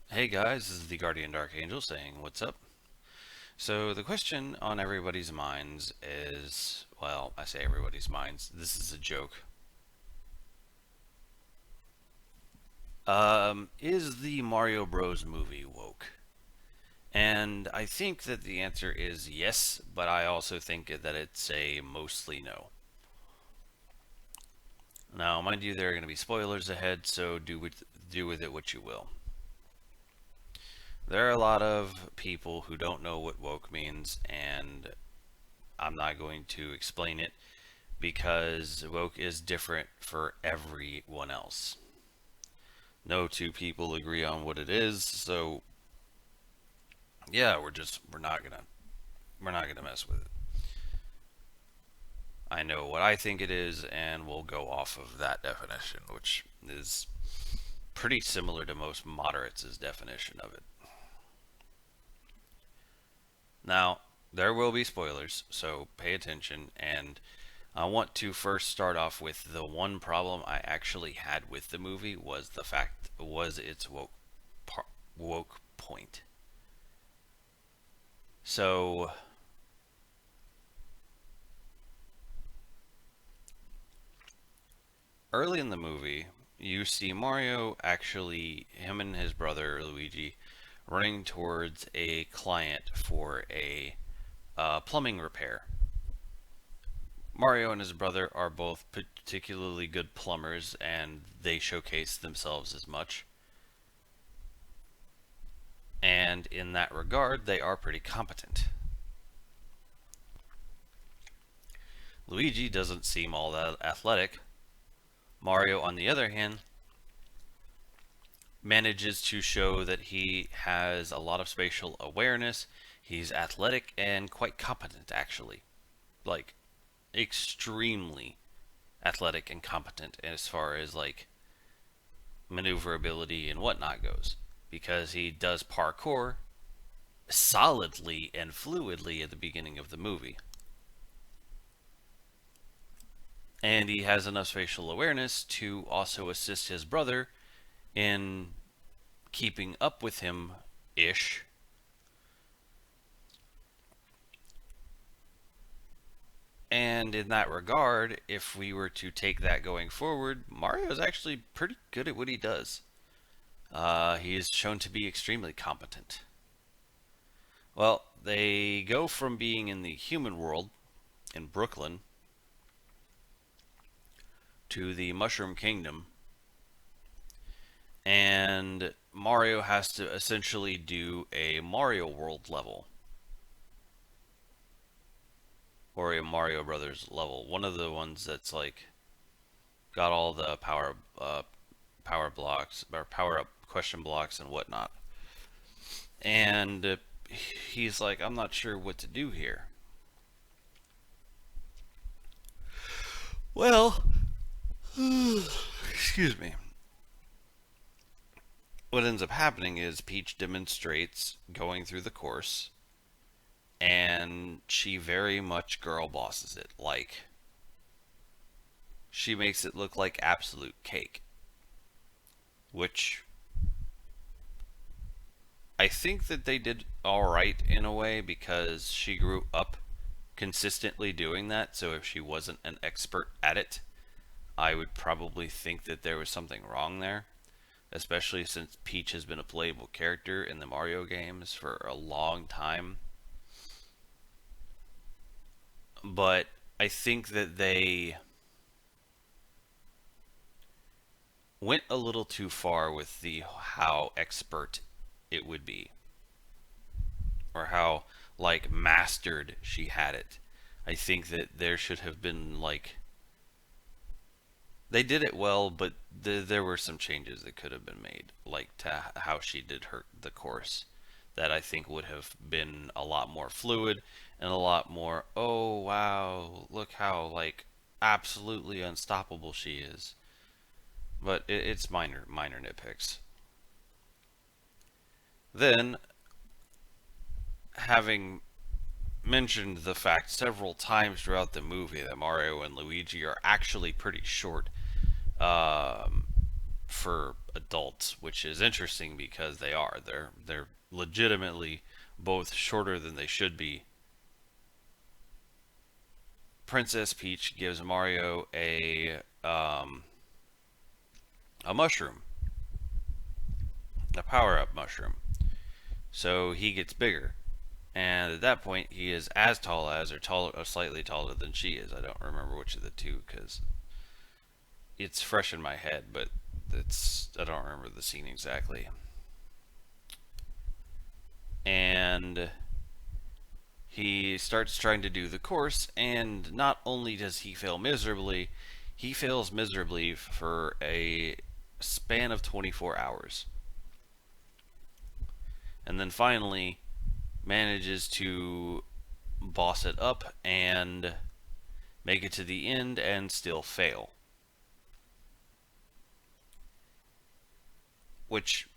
Hey guys, this is the Guardian Dark Angel saying what's up. So the question on everybody's minds is, well, I say everybody's minds, this is a joke. Is the Mario Bros movie woke? And I think that the answer is yes, but I also think that it's a mostly no. Now, mind you, there are going to be spoilers ahead, so do with it what you will. There are a lot of people who don't know what woke means, and I'm not going to explain it because woke is different for everyone else. No two people agree on what it is, so yeah, we're not gonna mess with it. I know what I think it is, and we'll go off of that definition, which is pretty similar to most moderates' definition of it. Now, there will be spoilers, so pay attention. And I want to first start off with the one problem I actually had with the movie was its woke point. So early in the movie, you see Mario actually, him and his brother Luigi, running towards a client for a plumbing repair. Mario and his brother are both particularly good plumbers, and they showcase themselves as much. And in that regard, they are pretty competent. Luigi doesn't seem all that athletic. Mario, on the other hand, manages to show that he has a lot of spatial awareness. He's athletic and quite competent, actually. Like, extremely athletic and competent as far as, like, maneuverability and whatnot goes. Because he does parkour solidly and fluidly at the beginning of the movie. And he has enough spatial awareness to also assist his brother in keeping up with him ish. And in that regard, if we were to take that going forward, Mario is actually pretty good at what he does. He is shown to be extremely competent. Well, they go from being in the human world in Brooklyn to the Mushroom Kingdom, and Mario has to essentially do a Mario World level or a Mario Brothers level. One of the ones that's like got all the power blocks or power up question blocks and whatnot. And he's like, I'm not sure what to do here. Well, excuse me. What ends up happening is Peach demonstrates going through the course, and she very much girl bosses it. Like, she makes it look like absolute cake, which I think that they did all right in a way because she grew up consistently doing that. So if she wasn't an expert at it, I would probably think that there was something wrong there, especially since Peach has been a playable character in the Mario games for a long time. But I think that they went a little too far with the how expert it would be or how like mastered she had it. I think that there should have been like they did it well, but there were some changes that could have been made, like to how she did the course, that I think would have been a lot more fluid and a lot more. Oh wow, look how like absolutely unstoppable she is. But it's minor nitpicks. Then, having mentioned the fact several times throughout the movie that Mario and Luigi are actually pretty short, um, for adults, which is interesting because they are. They're legitimately both shorter than they should be. Princess Peach gives Mario a mushroom, a power up mushroom. So he gets bigger. And at that point, he is as tall as, or taller, or slightly taller than she is. I don't remember which of the two because it's fresh in my head, but I don't remember the scene exactly. And he starts trying to do the course, and not only does he fail miserably, he fails miserably for a span of 24 hours. And then finally manages to boss it up and make it to the end and still fail. Which,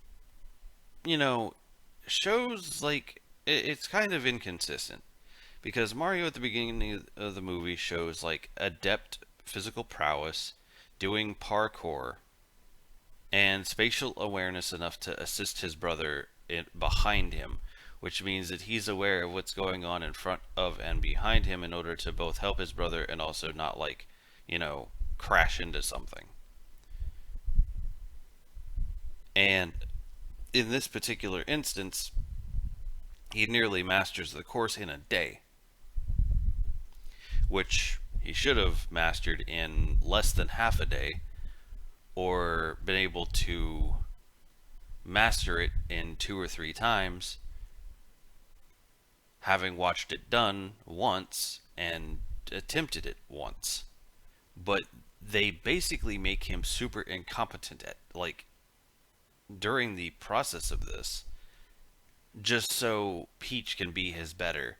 you know, shows like it's kind of inconsistent because Mario at the beginning of the movie shows like adept physical prowess, doing parkour, and spatial awareness enough to assist his brother behind him, which means that he's aware of what's going on in front of and behind him in order to both help his brother and also not like, you know, crash into something. And in this particular instance, he nearly masters the course in a day, which he should have mastered in less than half a day, or been able to master it in 2 or 3 times, having watched it done once and attempted it once. But they basically make him super incompetent at, like, during the process of this, just so Peach can be his better.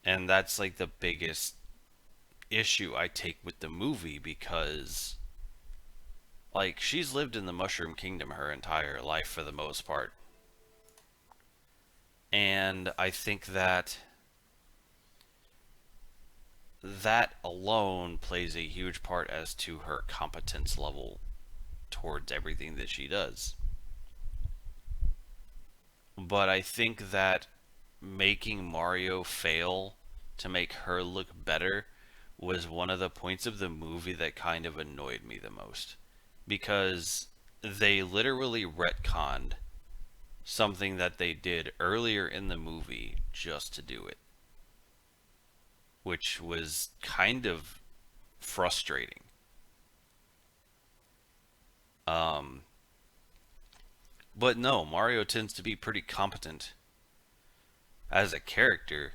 And that's like the biggest issue I take with the movie because like she's lived in the Mushroom Kingdom her entire life for the most part. And I think that that alone plays a huge part as to her competence level towards everything that she does. But I think that making Mario fail to make her look better was one of the points of the movie that kind of annoyed me the most. Because they literally retconned something that they did earlier in the movie just to do it, which was kind of frustrating. Um, but no, Mario tends to be pretty competent as a character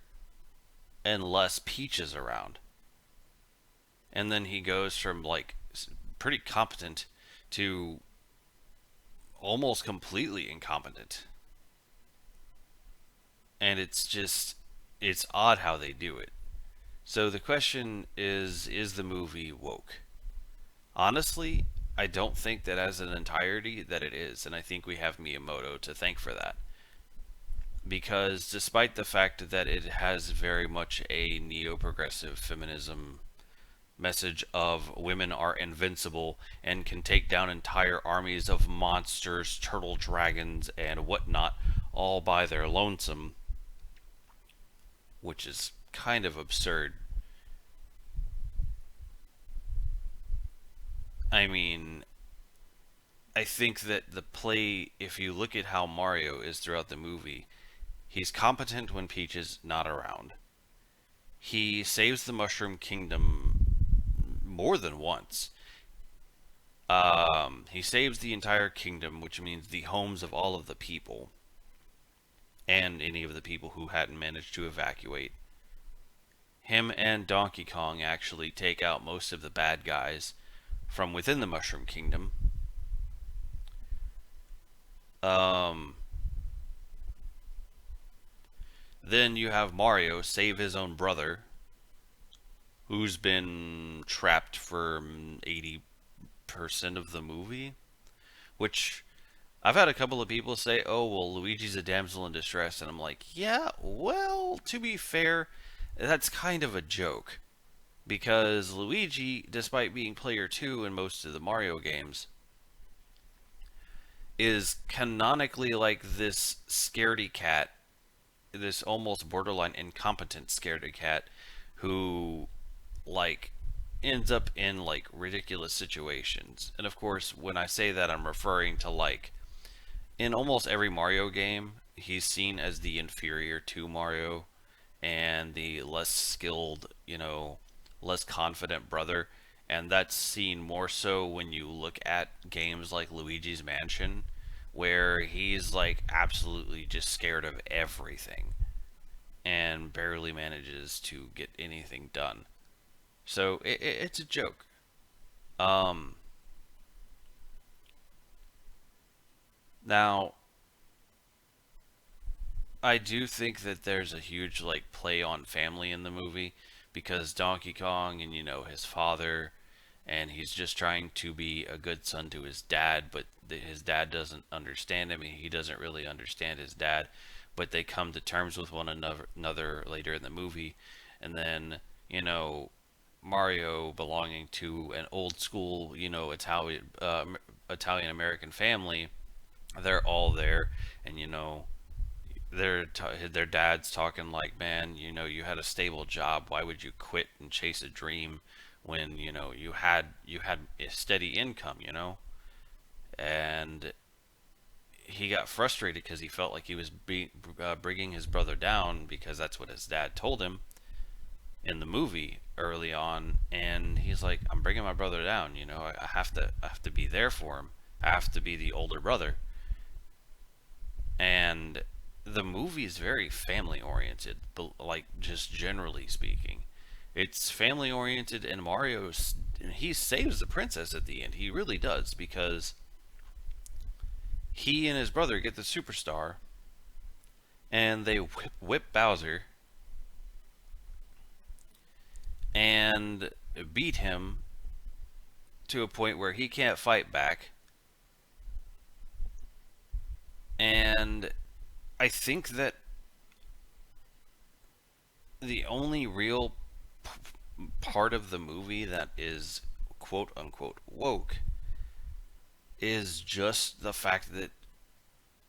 unless Peach is around. And then he goes from like pretty competent to almost completely incompetent. And it's odd how they do it. So the question is the movie woke? Honestly, I don't think that as an entirety that it is, and I think we have Miyamoto to thank for that. Because despite the fact that it has very much a neo-progressive feminism message of women are invincible and can take down entire armies of monsters, turtle dragons, and whatnot all by their lonesome, which is kind of absurd. I mean, I think that the play, if you look at how Mario is throughout the movie, he's competent when Peach is not around. He saves the Mushroom Kingdom more than once. He saves the entire kingdom, which means the homes of all of the people, and any of the people who hadn't managed to evacuate. Him and Donkey Kong actually take out most of the bad guys from within the Mushroom Kingdom. Um, then you have Mario save his own brother, who's been trapped for 80% of the movie. Which I've had a couple of people say, oh, well, Luigi's a damsel in distress. And I'm like, yeah, well, to be fair, that's kind of a joke. Because Luigi, despite being player 2 in most of the Mario games, is canonically like this scaredy cat, this almost borderline incompetent scaredy cat who like ends up in like ridiculous situations. And of course, when I say that, I'm referring to like in almost every Mario game, he's seen as the inferior to Mario and the less skilled, less confident brother. And that's seen more so when you look at games like Luigi's Mansion, where he's like absolutely just scared of everything and barely manages to get anything done. So it's a joke. Um, Now, I do think that there's a huge like play on family in the movie because Donkey Kong and his father, and he's just trying to be a good son to his dad, but his dad doesn't understand him. He doesn't really understand his dad, but they come to terms with one another later in the movie, and then you know Mario belonging to an old school Italian American family. They're all there, and their dad's talking like, man, you had a stable job. Why would you quit and chase a dream when you had a steady income, And he got frustrated because he felt like he was bringing his brother down because that's what his dad told him in the movie early on. And he's like, I'm bringing my brother down. I have to be there for him. I have to be the older brother. And the movie is very family oriented, like just generally speaking. It's family oriented, and he saves the princess at the end. He really does because he and his brother get the superstar, and they whip Bowser and beat him to a point where he can't fight back. And I think that the only real part of the movie that is quote unquote woke is just the fact that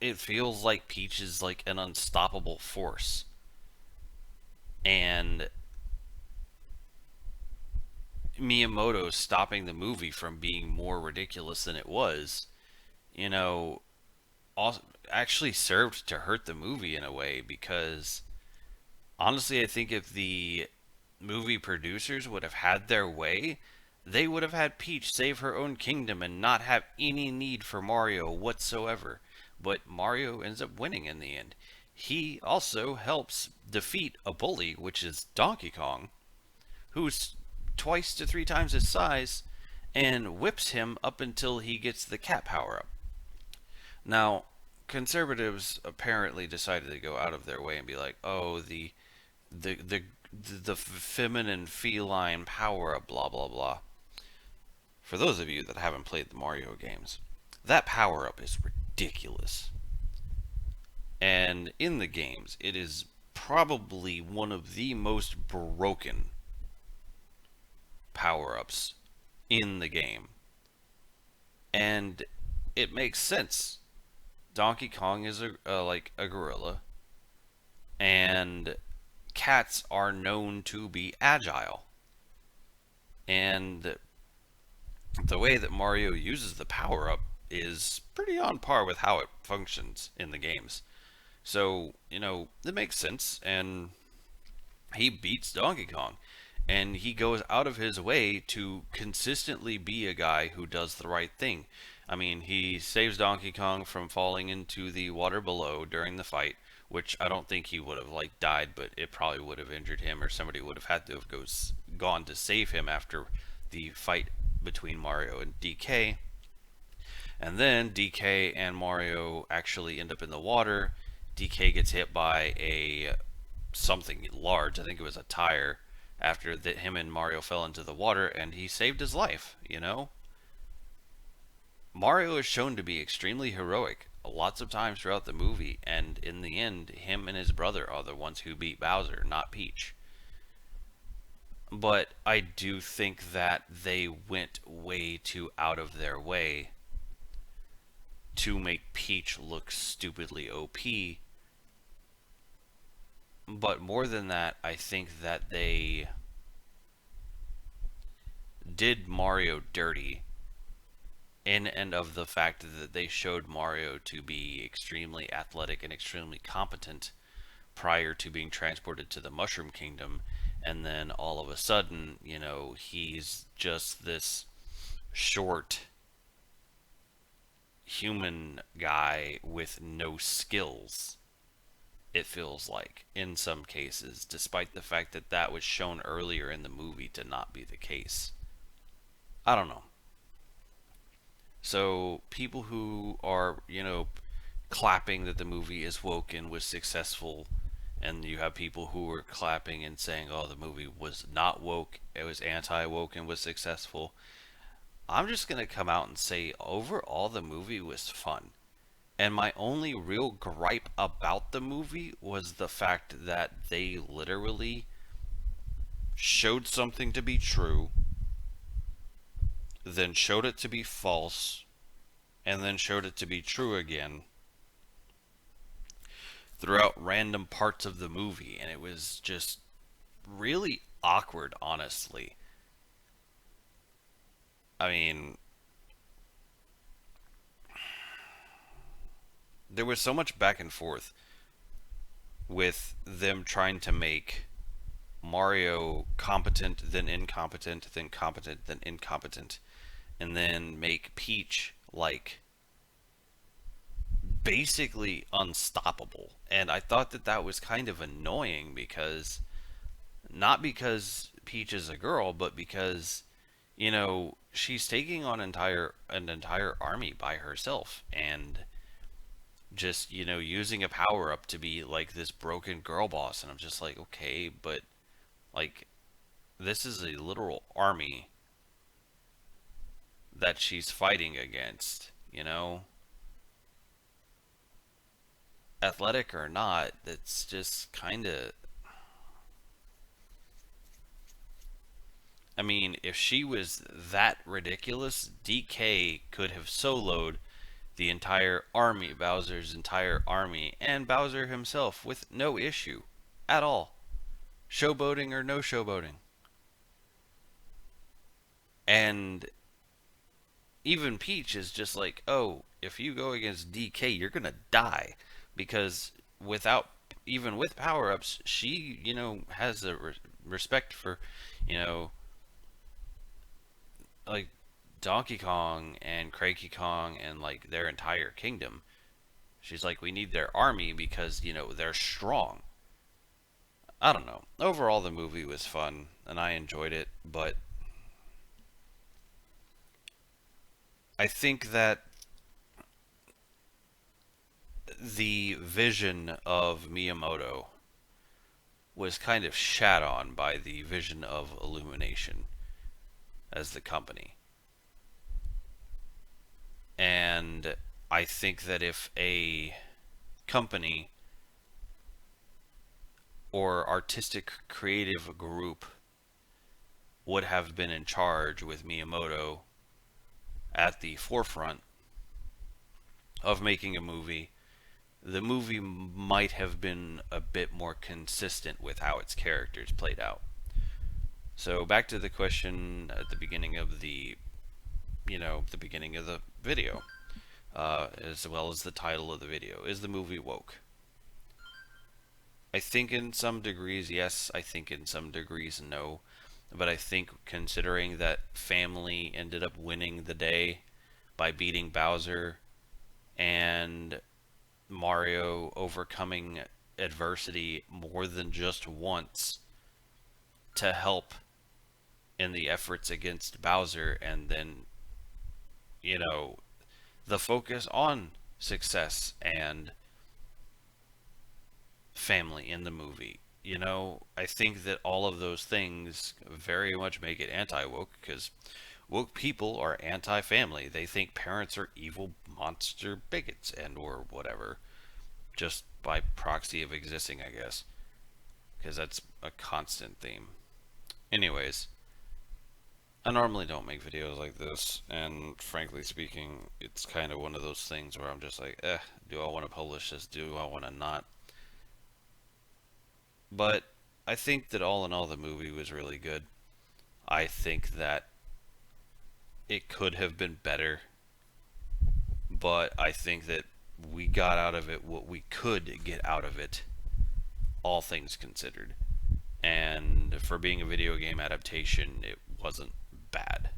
it feels like Peach is like an unstoppable force. And Miyamoto stopping the movie from being more ridiculous than it was, you know, also actually served to hurt the movie in a way because honestly, I think if the movie producers would have had their way, they would have had Peach save her own kingdom and not have any need for Mario whatsoever. But Mario ends up winning in the end. He also helps defeat a bully, which is Donkey Kong, who's twice to three times his size, and whips him up until he gets the cat power up. Now, conservatives apparently decided to go out of their way and be like, "Oh, the the the feminine feline power up, blah blah blah." For those of you that haven't played the Mario games, that power up is ridiculous. And in the games, it is probably one of the most broken power ups in the game. And it makes sense. Donkey Kong is like a gorilla, and cats are known to be agile. And the way that Mario uses the power up is pretty on par with how it functions in the games. So, it makes sense, and he beats Donkey Kong. And he goes out of his way to consistently be a guy who does the right thing. I mean, he saves Donkey Kong from falling into the water below during the fight, which I don't think he would have like died, but it probably would have injured him, or somebody would have had to have gone to save him after the fight between Mario and DK. And then DK and Mario actually end up in the water. DK gets hit by a something large. I think it was a tire after that him and Mario fell into the water, and he saved his life. Mario is shown to be extremely heroic lots of times throughout the movie, and in the end, him and his brother are the ones who beat Bowser, not Peach. But I do think that they went way too out of their way to make Peach look stupidly OP. But more than that, I think that they did Mario dirty in and of the fact that they showed Mario to be extremely athletic and extremely competent prior to being transported to the Mushroom Kingdom, and then all of a sudden, he's just this short human guy with no skills. It feels like in some cases, despite the fact that that was shown earlier in the movie to not be the case. I don't know. So people who are, clapping that the movie is woke and was successful, and you have people who are clapping and saying, "Oh, the movie was not woke; it was anti-woke and was successful." I'm just gonna come out and say, overall, the movie was fun. And my only real gripe about the movie was the fact that they literally showed something to be true, then showed it to be false, and then showed it to be true again throughout random parts of the movie. And it was just really awkward, honestly. I mean, there was so much back and forth with them trying to make Mario competent, then incompetent, then competent, then incompetent, and then make Peach like basically unstoppable. And I thought that that was kind of annoying because not because Peach is a girl, but because she's taking on an entire army by herself and just using a power up to be like this broken girl boss. And I'm just like, okay, but like this is a literal army that she's fighting against, athletic or not. That's just kind of, I mean, if she was that ridiculous, DK could have soloed the entire army, Bowser's entire army, and Bowser himself with no issue at all. Showboating or no showboating. And even Peach is just like, oh, if you go against DK, you're gonna die because without even with power ups, she has a respect for you know like Donkey Kong and Cranky Kong and like their entire kingdom. She's like, we need their army because they're strong. I don't know. Overall, the movie was fun and I enjoyed it, but I think that the vision of Miyamoto was kind of shat on by the vision of Illumination as the company. And I think that if a company or artistic creative group would have been in charge with Miyamoto at the forefront of making a movie, the movie might have been a bit more consistent with how its characters played out. So back to the question at the beginning of the beginning of the video, as well as the title of the video: is the movie woke? I think in some degrees yes. I think in some degrees no. But I think considering that family ended up winning the day by beating Bowser and Mario overcoming adversity more than just once to help in the efforts against Bowser, and then, you know, the focus on success and family in the movie. I think that all of those things very much make it anti woke because woke people are anti family. They think parents are evil monster bigots and or whatever, just by proxy of existing, I guess, because that's a constant theme. Anyways, I normally don't make videos like this, and frankly speaking, it's kind of one of those things where I'm just like, do I want to publish this? Do I want to not? But I think that all in all, the movie was really good. I think that it could have been better, but I think that we got out of it what we could get out of it, all things considered. And for being a video game adaptation, it wasn't bad.